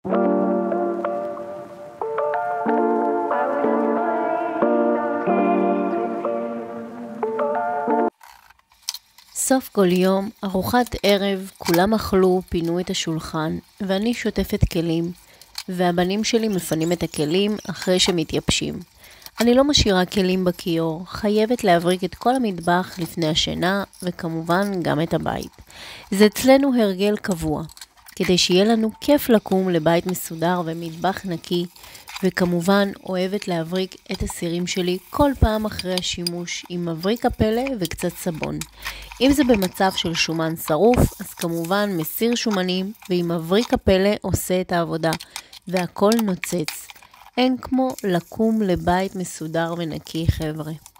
סוף כל יום, ארוחת ערב, כולם אכלו, פינו את השולחן, ואני שוטפת כלים, והבנים שלי מפנים את הכלים אחרי שמתייבשים. אני לא משאירה כלים בכיור, חייבת להבריק את כל המטבח לפני השינה, וכמובן גם את הבית. זה אצלנו הרגל קבוע, כדי שיהיה לנו כיף לקום לבית מסודר ומטבח נקי, וכמובן אוהבת להבריק את הסירים שלי כל פעם אחרי השימוש עם מבריק הפלא וקצת סבון. אם זה במצב של שומן שרוף, אז כמובן מסיר שומנים, ועם מבריק הפלא עושה את העבודה, והכל נוצץ. אין כמו לקום לבית מסודר ונקי, חבר'ה.